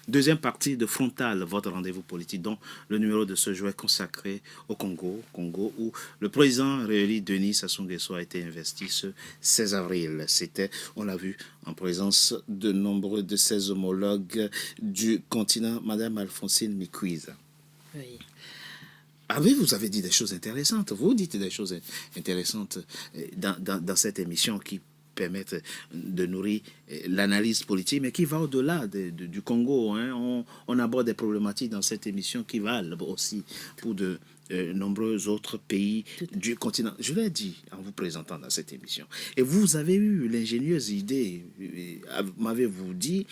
Deuxième partie de Frontal, votre rendez-vous politique, dont le numéro de ce jour est consacré au Congo, où le président réélu Denis Sassou Nguesso a été investi ce 16 avril. C'était, on l'a vu, en présence de nombreux de ses homologues du continent, Madame Alphonsine Mikuiza. Oui. Ah oui, vous avez dit des choses intéressantes. Vous dites des choses intéressantes dans cette émission qui permettent de nourrir l'analyse politique, mais qui va au-delà du Congo. Hein. On aborde des problématiques dans cette émission qui valent aussi pour de nombreux autres pays du continent. Je l'ai dit en vous présentant dans cette émission. Et vous avez eu l'ingénieuse idée, m'avez-vous dit,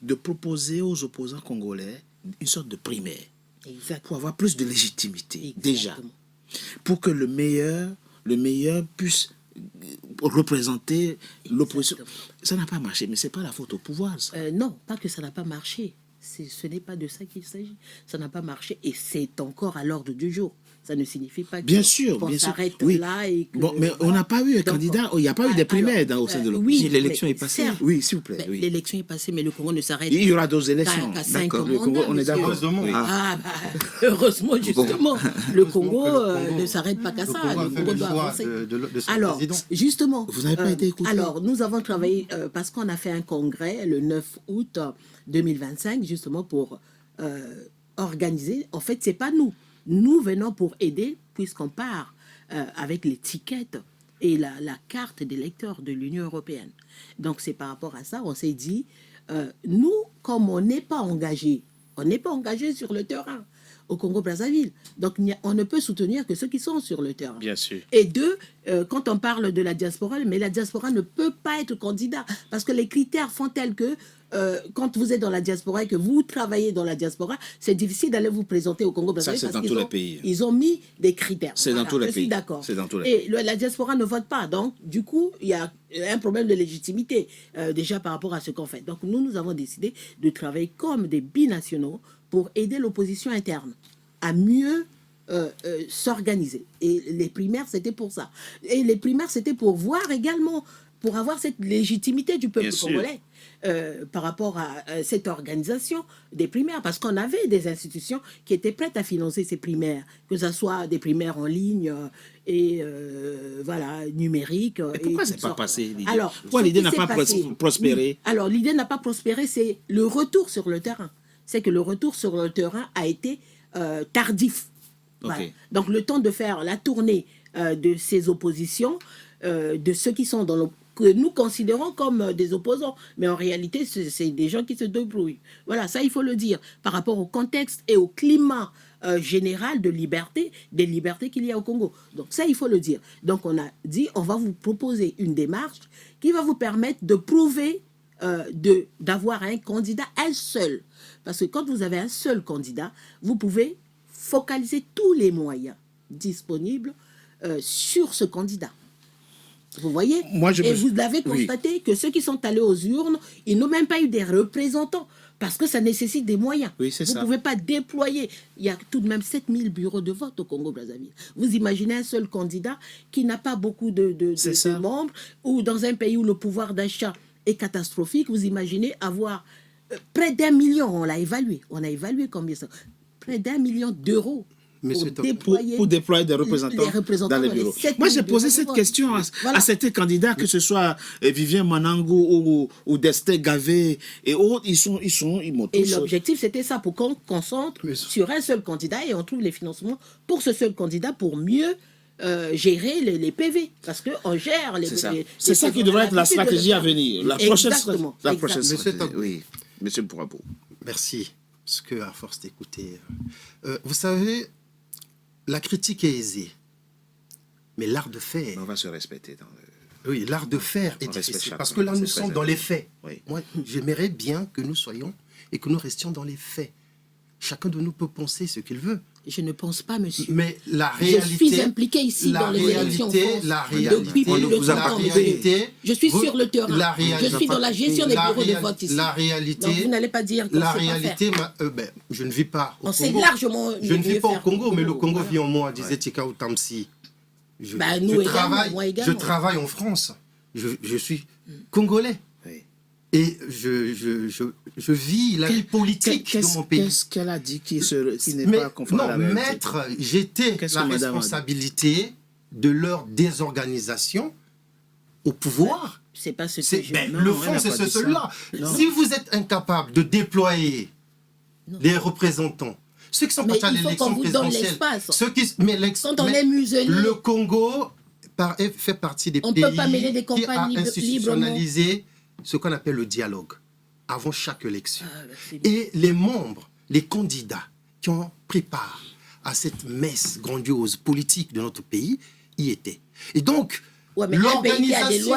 de proposer aux opposants congolais une sorte de primaire. Exactement. Pour avoir plus de légitimité. Exactement. Déjà, pour que le meilleur puisse représenter l'opposition. Ça n'a pas marché, mais c'est pas la faute au pouvoir, ça. Non, pas que ça n'a pas marché. Ce n'est pas de ça qu'il s'agit. Ça n'a pas marché et c'est encore à l'ordre du jour. Ça ne signifie pas qu'on s'arrête là et que... Bon, mais on n'a pas eu un candidat, il n'y a pas eu de primaires au sein de l'opposition. Oui, l'élection est passée. Certes, oui, s'il vous plaît. Oui. L'élection est passée, mais le Congo ne s'arrête Il y aura d'autres élections. Qu'à 5 le Congo, on est d'accord. Heureusement. Oui. Heureusement, justement. Le Congo ne s'arrête pas qu'à ça. Le Congo doit avancer. Alors, justement, vous n'avez pas été écouté. Alors, nous avons travaillé, parce qu'on a fait un congrès le 9 août 2025, justement pour organiser. En fait, c'est pas nous. Nous venons pour aider, puisqu'on part avec l'étiquette et la carte d'électeur de l'Union européenne. Donc, c'est par rapport à ça, on s'est dit, nous, comme on n'est pas engagé sur le terrain au Congo-Brazzaville. Donc, on ne peut soutenir que ceux qui sont sur le terrain. Bien sûr. Et deux, quand on parle de la diaspora, mais la diaspora ne peut pas être candidat, parce que les critères font tels que quand vous êtes dans la diaspora et que vous travaillez dans la diaspora, c'est difficile d'aller vous présenter au Congo-Brazzaville. Ça, c'est dans tous les pays. Ils ont mis des critères. C'est dans tous les pays. Je suis d'accord. C'est dans tous les pays. Et la diaspora ne vote pas. Donc, du coup, il y a un problème de légitimité déjà par rapport à ce qu'on fait. Donc, nous avons décidé de travailler comme des binationaux pour aider l'opposition interne à mieux s'organiser. Et les primaires, c'était pour ça. Et les primaires, c'était pour voir également, pour avoir cette légitimité du peuple congolais par rapport à cette organisation des primaires. Parce qu'on avait des institutions qui étaient prêtes à financer ces primaires, que ce soit des primaires en ligne et voilà, numériques. Et pourquoi ça n'a pas passé, l'idée? Alors, pourquoi l'idée n'a pas prospéré? Alors, l'idée n'a pas prospéré, c'est le retour sur le terrain. C'est que le retour sur le terrain a été tardif. Voilà. Donc, le temps de faire la tournée de ces oppositions, de ceux qui sont dans que nous considérons comme des opposants. Mais en réalité, c'est des gens qui se débrouillent. Voilà, ça, il faut le dire. Par rapport au contexte et au climat général de liberté, des libertés qu'il y a au Congo. Donc, ça, il faut le dire. Donc, on a dit, on va vous proposer une démarche qui va vous permettre de prouver d'avoir un candidat, un seul. Parce que quand vous avez un seul candidat, vous pouvez focaliser tous les moyens disponibles sur ce candidat. Vous voyez? Et vous l'avez constaté que ceux qui sont allés aux urnes, ils n'ont même pas eu des représentants parce que ça nécessite des moyens. Oui, vous ne pouvez pas déployer. Il y a tout de même 7000 bureaux de vote au Congo-Brazzaville. Vous imaginez un seul candidat qui n'a pas beaucoup de membres, ou dans un pays où le pouvoir d'achat est catastrophique, vous imaginez avoir près d'1 million, on l'a évalué. On a évalué combien ça? Près d'1 million d'euros. Pour déployer des représentants dans les bureaux. Moi, j'ai posé cette question à certains candidats, que ce soit Vivien Manango ou Destin Gavé et autres, ils m'ont tous... Et l'objectif, c'était ça, pour qu'on concentre sur un seul candidat et on trouve les financements pour ce seul candidat pour mieux gérer les PV. Parce qu'on gère les PV. C'est ça qui devrait être la stratégie à venir. La prochaine stratégie. Oui, Monsieur Poirabou. Merci. Parce que, à force d'écouter... vous savez... La critique est aisée, mais l'art de faire... On va se respecter. Oui, l'art de faire est difficile, parce que là, nous sommes dans les faits. Oui. Moi, j'aimerais bien que nous soyons et que nous restions dans les faits. Chacun de nous peut penser ce qu'il veut. Je ne pense pas, monsieur. Mais la réalité... Je suis impliqué ici dans les élections. La réalité... Je suis sur le terrain. Je suis dans la gestion des bureaux de vote ici. La réalité... Donc, vous n'allez pas dire que la réalité... je ne vis pas au Congo. Largement... Je ne vis pas au Congo, mais le Congo vit en moi, disait Tika Outamsi. Je travaille en France. Je suis congolais. Et je vis la vie politique de mon pays. Qu'est-ce qu'elle a dit qui n'est pas conforme à la réalité? Maître, j'étais la responsabilité de leur désorganisation au pouvoir. C'est pas ce que je... Le fond, c'est cela. Si vous êtes incapable de déployer des représentants, ceux qui sont partis à l'élection présidentielle, quand on est muselé, le Congo fait partie des pays qui a institutionnalisé ce qu'on appelle le dialogue avant chaque élection. Et les membres, les candidats qui ont pris part à cette messe grandiose politique de notre pays y étaient. Et donc, l'organisation,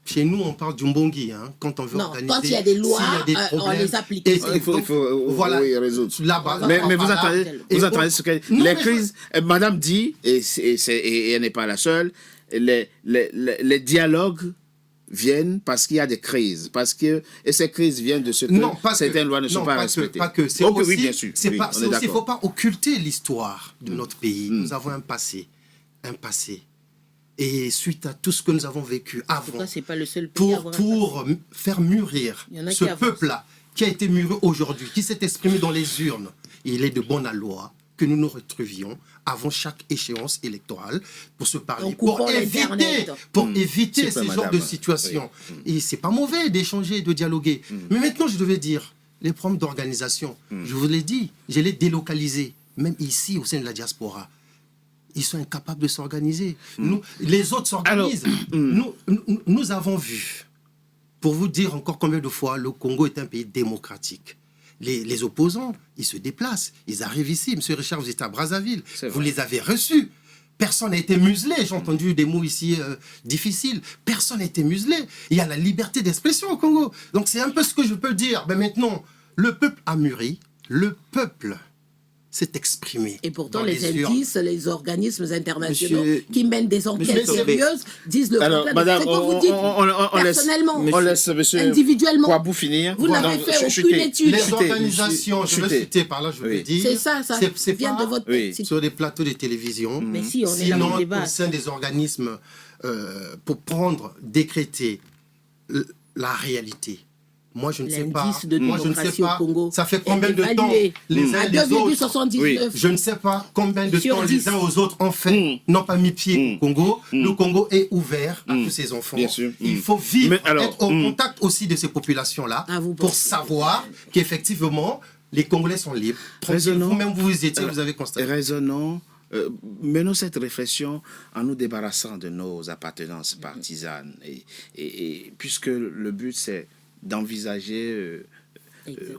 chez nous, on parle du mbongi, hein, quand on veut organiser. Quand il y a des lois, on les applique. Il faut voilà, résoudre. Mais vous entendez ce que les crises. Madame dit, et elle n'est pas la seule, les dialogues viennent parce qu'il y a des crises, et ces crises viennent de ce que certaines lois ne sont pas respectées. Oui, bien sûr. Il ne faut pas occulter l'histoire de notre pays. Nous avons un passé. Et suite à tout ce que nous avons vécu avant, pas le seul pays pour faire mûrir ce peuple-là, qui a été mûri aujourd'hui, qui s'est exprimé dans les urnes, il est de bon aloi que nous nous retrouvions avant chaque échéance électorale pour se parler, pour éviter ce genre de situation. Et c'est pas mauvais d'échanger, de dialoguer. Mais maintenant, je devais dire, les problèmes d'organisation, je vous l'ai dit, je l'ai délocalisé, même ici, au sein de la diaspora. Ils sont incapables de s'organiser. Les autres s'organisent. Nous avons vu, pour vous dire encore combien de fois, le Congo est un pays démocratique. Les opposants, ils se déplacent. Ils arrivent ici. Monsieur Richard, vous êtes à Brazzaville. Vous les avez reçus. Personne n'a été muselé. J'ai entendu des mots ici difficiles. Personne n'a été muselé. Il y a la liberté d'expression au Congo. Donc c'est un peu ce que je peux dire. Mais maintenant, le peuple a mûri. Le peuple s'est exprimé. Et pourtant, les indices, les organismes internationaux qui mènent des enquêtes sérieuses disent le problème. Madame, c'est que vous dites personnellement, on laisse monsieur individuellement. Kwabou finir. Vous n'avez fait aucune étude. Les organisations, je veux citer par là, je veux dire. C'est ça vient de votre tête. Sur des plateaux de télévision. Mais si, on est là dans le débat. Au sein des organismes, pour décréter la réalité. Moi, je ne sais pas. Au Congo, ça fait combien de temps les uns les autres. Je ne sais pas combien de temps les uns aux autres ont fait, n'ont pas mis pied au Congo. Le Congo est ouvert à tous ces enfants. Il faut vivre, être au contact aussi de ces populations-là pour savoir qu'effectivement, les Congolais sont libres. Vous-même, vous étiez, vous avez constaté. Raisonnons. Menons cette réflexion en nous débarrassant de nos appartenances partisanes. Et puisque le but, c'est d'envisager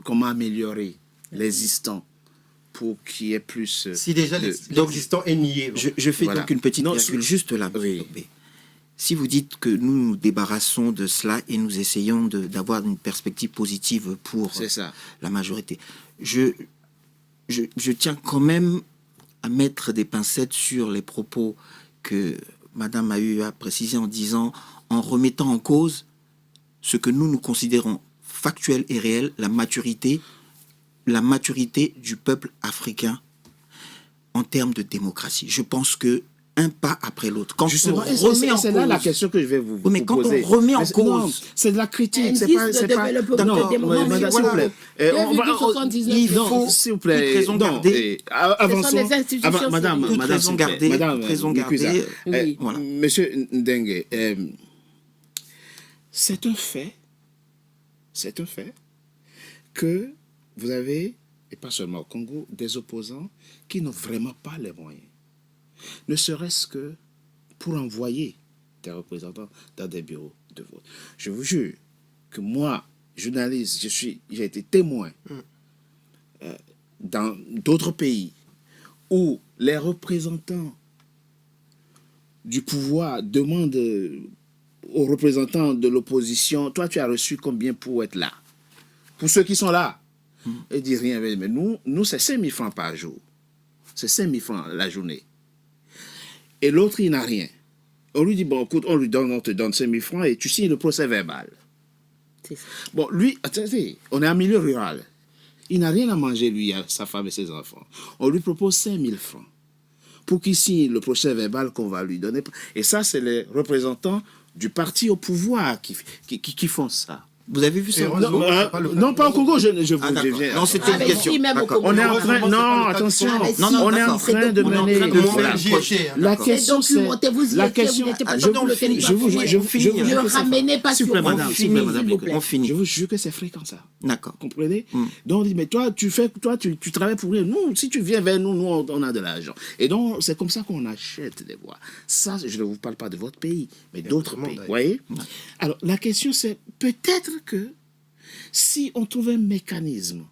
comment améliorer l'existant pour qu'il y ait plus... Si déjà l'existant est nié. Je fais donc une petite calcul juste là. Oui. Si vous dites que nous nous débarrassons de cela et nous essayons d'avoir une perspective positive pour la majorité, je tiens quand même à mettre des pincettes sur les propos que Madame a eu à préciser en disant, en remettant en cause ce que nous considérons factuel et réel, la maturité du peuple africain en termes de démocratie. Je pense que un pas après l'autre. Quand justement, c'est là la question que je vais vous mais quand poser. On remet en cause, c'est de la critique, c'est pas. S'il vous plaît. Il faut, s'il vous plaît, raison garder. Avançons. Madame, raison garder. Voilà. Monsieur Ndengue, c'est un fait que vous avez, et pas seulement au Congo, des opposants qui n'ont vraiment pas les moyens. Ne serait-ce que pour envoyer des représentants dans des bureaux de vote. Je vous jure que moi, journaliste, j'ai été témoin dans d'autres pays où les représentants du pouvoir demandent aux représentants de l'opposition, toi tu as reçu combien pour être là? Pour ceux qui sont là, ils disent rien, mais nous c'est 5 000 francs par jour. C'est 5 000 francs la journée. Et l'autre, il n'a rien. On lui dit, bon, écoute, on te donne 5 000 francs et tu signes le procès verbal. Bon, lui, attendez, on est en milieu rural. Il n'a rien à manger, lui, sa femme et ses enfants. On lui propose 5 000 francs pour qu'il signe le procès verbal qu'on va lui donner. Et ça, c'est les représentants du parti au pouvoir qui font ça. Vous avez vu ça? Non, pas au Congo, je non, c'était une question. On est en train... Non, attention. On est en train de mener... La question, c'est... La question... Ne ramenez pas sur madame, on finit. Je vous jure que c'est fréquent, ça. D'accord. Comprenez? Donc, on dit, mais toi, tu travailles pour rien. Nous, si tu viens vers nous, on a de l'argent. Et donc, c'est comme ça qu'on achète des voix. Ça, je ne vous parle pas de votre pays, mais d'autres pays. Vous voyez? Alors, la question, c'est peut-être que si on trouve un mécanisme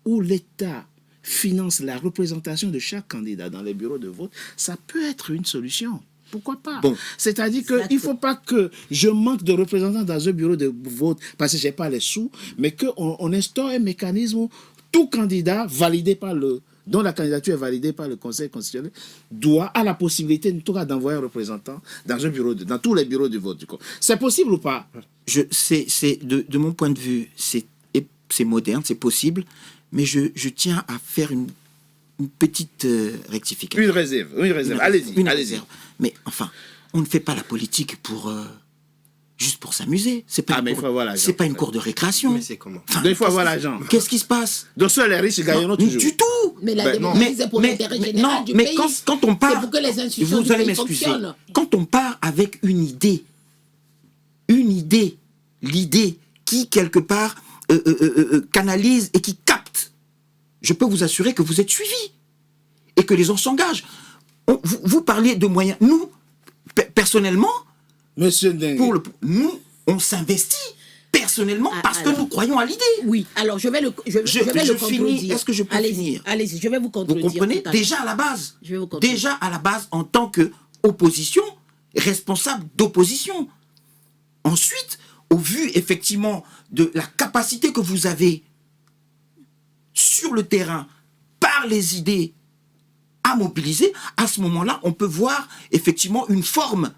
où l'État finance la représentation de chaque candidat dans les bureaux de vote, ça peut être une solution. Pourquoi pas? Bon. C'est-à-dire qu'il ne faut pas que je manque de représentants dans un bureau de vote parce que je n'ai pas les sous, mais qu'on instaure un mécanisme où tout candidat validé par dont la candidature est validée par le Conseil constitutionnel, doit avoir la possibilité, en tout cas, d'envoyer un représentant dans dans tous les bureaux de vote. C'est possible ou pas? De mon point de vue, c'est moderne, c'est possible, mais je tiens à faire une petite rectification. Une réserve. Allez-y. Mais enfin, on ne fait pas la politique juste pour s'amuser. C'est pas une cour de récréation. Mais c'est comment? Il faut avoir l'argent. Qu'est-ce qui se passe? Donc seuls les riches gagnent toujours. Du tout. Mais la démocratie, c'est pour l'intérêt général du pays. Quand on part, c'est pour que les institutions vous allez m'excuser. Quand on part avec une idée, l'idée qui quelque part canalise et qui capte, je peux vous assurer que vous êtes suivi et que les gens s'engagent. Vous parlez de moyens. Nous, personnellement, Monsieur Dengue, nous, on s'investit personnellement parce que nous croyons à l'idée. Oui, alors je vais le contredire. Est-ce que je peux finir? Allez-y, je vais vous contredire. Vous comprenez? Déjà à la base, en tant qu'opposition, responsable d'opposition. Ensuite, au vu effectivement de la capacité que vous avez sur le terrain par les idées à mobiliser, à ce moment-là, on peut voir effectivement une forme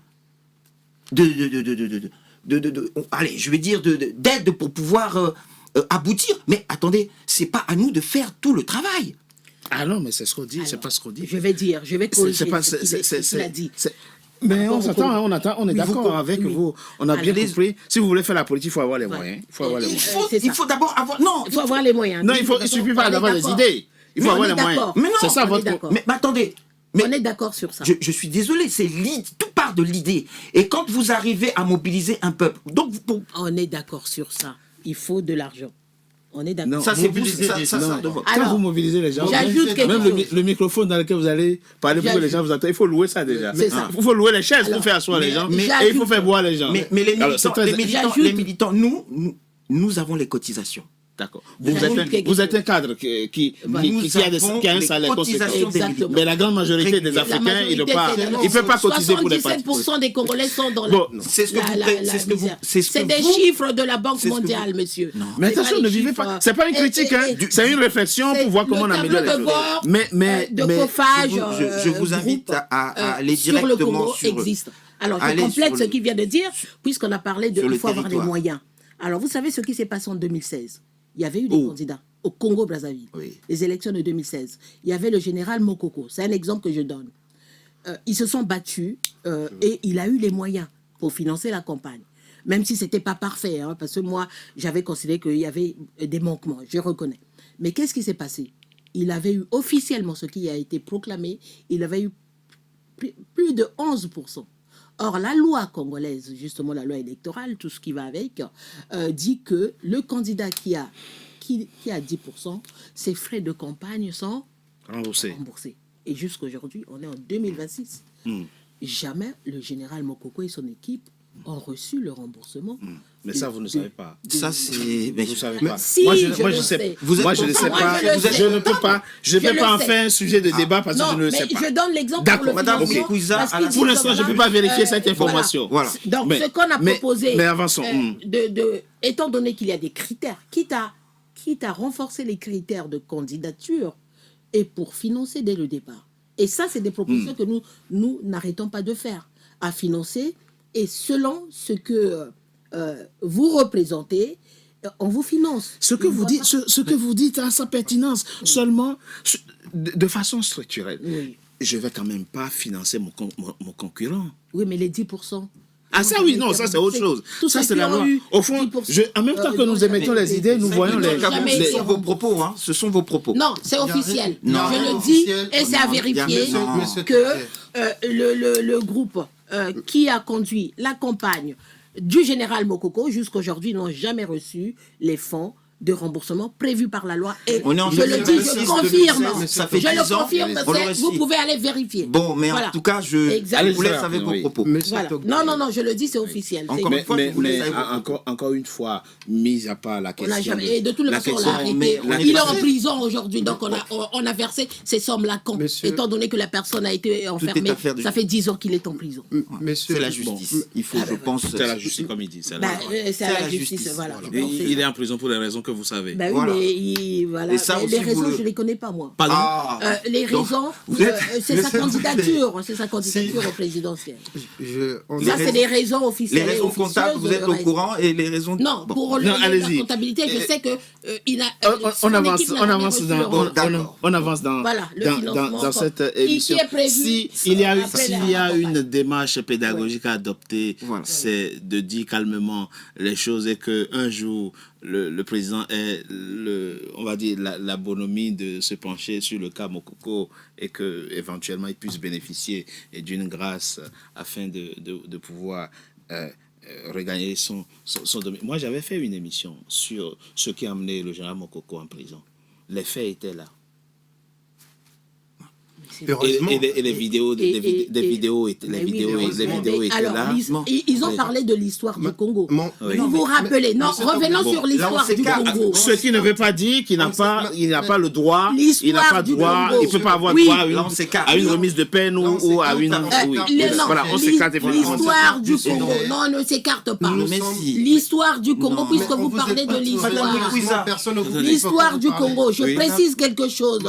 allez, je vais dire d'aide pour pouvoir aboutir. Mais attendez, c'est pas à nous de faire tout le travail. Ah non, mais c'est ce qu'on dit, c'est pas ce qu'on dit. Je vais corriger ce qu'il a dit. Mais on s'attend, on est d'accord avec vous. On a bien compris. Si vous voulez faire la politique, il faut avoir les moyens. Il faut d'abord avoir... Non, il faut avoir les moyens. Non, il ne suffit pas d'avoir des idées. Il faut avoir les moyens. Mais non, c'est ça votre... Mais attendez. On est d'accord sur ça. Je suis désolé, tout part de l'idée. Et quand vous arrivez à mobiliser un peuple... Donc on est d'accord sur ça. Il faut de l'argent. On est d'accord. Ça, c'est quand vous mobilisez les gens, même le microphone dans lequel vous allez parler pour que les gens vous entendent, il faut louer ça déjà. Il faut louer les chaises pour faire asseoir les gens et il faut faire boire les gens. Mais les militants, nous avons les cotisations. D'accord. Vous êtes un cadre qui a un salaire conséquent. Mais la grande majorité des Africains, ils ne peuvent pas cotiser pour les partis. 77% des Congolais sont dans la misère. C'est des chiffres de la Banque mondiale, monsieur. Mais attention, ne vivez pas. Ce n'est pas une critique, c'est une réflexion pour voir comment on améliore les choses. Mais je vous invite à aller directement sur... existe. Alors, je complète ce qu'il vient de dire, puisqu'on a parlé de il faut avoir les moyens. Alors, vous savez ce qui s'est passé en 2016? Il y avait eu des candidats au Congo-Brazzaville, les élections de 2016. Il y avait le général Mokoko, c'est un exemple que je donne. Ils se sont battus et il a eu les moyens pour financer la campagne. Même si ce n'était pas parfait, hein, parce que moi, j'avais considéré qu'il y avait des manquements, je reconnais. Mais qu'est-ce qui s'est passé? Il avait eu officiellement ce qui a été proclamé, il avait eu plus de 11%. Or, la loi congolaise, justement la loi électorale, tout ce qui va avec, dit que le candidat qui a 10%, ses frais de campagne sont remboursés. Et jusqu'aujourd'hui, on est en 2026. Jamais le général Mokoko et son équipe ont reçu le remboursement. Mais ça, vous ne savez pas. Ça, c'est... Vous ne savez pas. Si, moi, je ne sais pas. Je ne sais pas. Je ne peux pas. Je ne vais pas en faire un sujet de débat parce que je ne le sais pas. Je donne l'exemple pour le financement. Pour l'instant, je ne peux pas vérifier cette information. Voilà. Donc, ce qu'on a proposé, mais avançons. Étant donné qu'il y a des critères, quitte à renforcer les critères de candidature et pour financer dès le départ. Et ça, c'est des propositions que nous n'arrêtons pas de faire. À financer et selon ce que vous représentez, on vous finance. Ce que vous dites a sa pertinence seulement de façon structurelle. je ne vais quand même pas financer mon concurrent. Oui, mais les 10%. Ah ça oui, non, ça c'est autre chose. Ça c'est la loi. Au fond, en même temps que nous émettons les idées, nous voyons les... Ce sont vos propos, hein. Ce sont vos propos. Non, c'est officiel. Je le dis et c'est à vérifier que le groupe qui a conduit la campagne du général Mokoko jusqu'aujourd'hui n'ont jamais reçu les fonds de remboursement prévu par la loi. Et je le dis, je confirme. Je le confirme, vous pouvez aller vérifier. Bon, mais en tout cas, je vous laisse avec vos propos. Voilà. Non, je le dis, c'est officiel. Mais encore une fois, mis à part la question... Et de toute façon, on l'a arrêté. Il est en prison aujourd'hui, donc on a versé ces sommes-là. Étant donné que la personne a été enfermée, ça fait 10 ans qu'il est en prison. C'est la justice. Il faut, je pense... C'est la justice, comme il dit. C'est à la justice, voilà. Il est en prison pour des raisons que vous savez. Ben oui, mais les raisons, je ne les connais pas, moi. Pardon les raisons, c'est sa candidature au présidentiel. Ça, c'est les raisons officielles. Les raisons comptables, vous êtes au courant, et les raisons... Non, pour la comptabilité, je sais que on avance dans cette émission. S'il y a une démarche pédagogique à adopter, c'est de dire calmement les choses et qu'un jour, le président ait, on va dire, la bonhomie de se pencher sur le cas Mokoko et qu'éventuellement il puisse bénéficier d'une grâce afin de pouvoir regagner son domaine. Moi, j'avais fait une émission sur ce qui a amené le général Mokoko en prison. Les faits étaient là. Et les vidéos étaient là. Ils ont parlé de l'histoire du Congo. Vous vous rappelez? Non, revenons sur l'histoire du Congo. Ce qui ne veut pas dire qu'il n'a pas le droit, il n'a pas droit, il ne peut pas avoir droit à une remise de peine ou à une... Voilà, on s'écarte. L'histoire du Congo, non, on ne s'écarte pas. L'histoire du Congo, puisque vous parlez de l'histoire du Congo, je précise quelque chose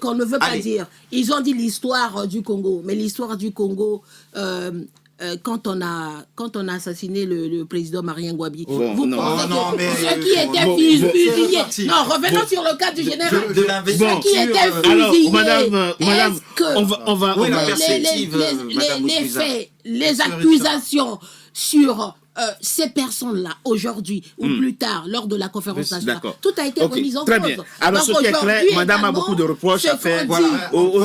qu'on ne veut pas dire. Ils ont dit l'histoire du Congo, mais l'histoire du Congo, quand on a assassiné le président Marien Ngouabi, vous pensez que ceux qui étaient fusillés... Non, revenons sur le cas du général. Ceux qui étaient fusillés, madame, on va... Les faits, les accusations sur... ces personnes-là, aujourd'hui ou plus tard, lors de la conférence nationale, tout a été remis en cause. Très bien. Alors, ce qui est clair, madame a beaucoup de reproches à faire au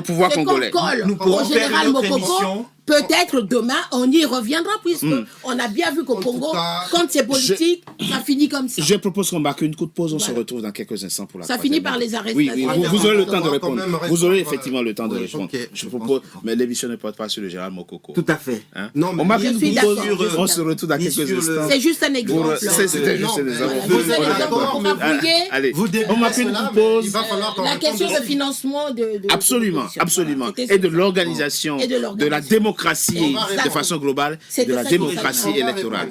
pouvoir congolais. Nous pourrons au général Mokoko. Peut-être demain, on y reviendra, puisqu'on a bien vu qu'au Congo, quand c'est politique, ça finit comme ça. Je propose qu'on marque une courte pause, on se retrouve dans quelques instants pour la Ça finit par les arrestations. Oui, vous aurez le temps de répondre. Vous aurez effectivement le temps de répondre. Je propose, mais l'émission ne porte pas sur le général Mokoko. Tout à fait. On marque une courte pause, on se retrouve dans quelques instants. C'est juste un exemple. C'était juste un exemple. Allez, on marque une courte pause. La question de financement de... Absolument. Et de l'organisation de la démocratie de façon globale, de la démocratie électorale.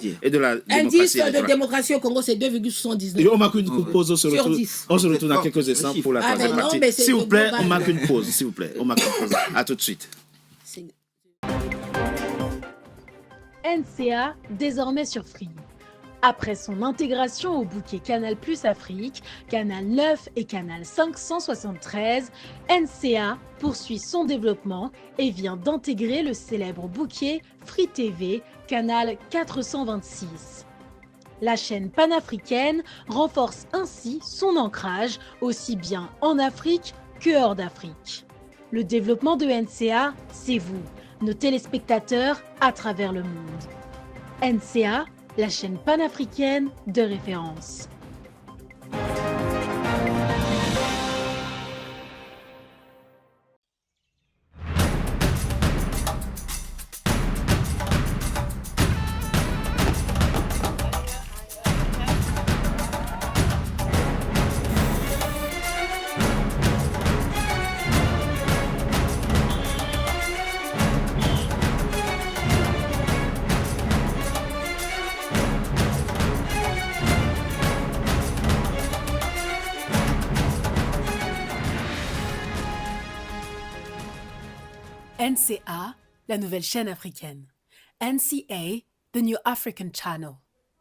Indice de démocratie au Congo, c'est 2,79. On marque une courte pause, on se retrouve dans quelques instants pour la troisième partie. S'il vous plaît, on marque une pause. S'il vous plaît, on marque une pause. À tout de suite. NCA, désormais sur Free. Après son intégration au bouquet Canal+ Afrique, Canal 9 et Canal 573, NCA poursuit son développement et vient d'intégrer le célèbre bouquet Free TV, Canal 426. La chaîne panafricaine renforce ainsi son ancrage aussi bien en Afrique que hors d'Afrique. Le développement de NCA, c'est vous, nos téléspectateurs à travers le monde. NCA, la chaîne panafricaine de référence. NCA, la nouvelle chaîne africaine. NCA, the New African Channel.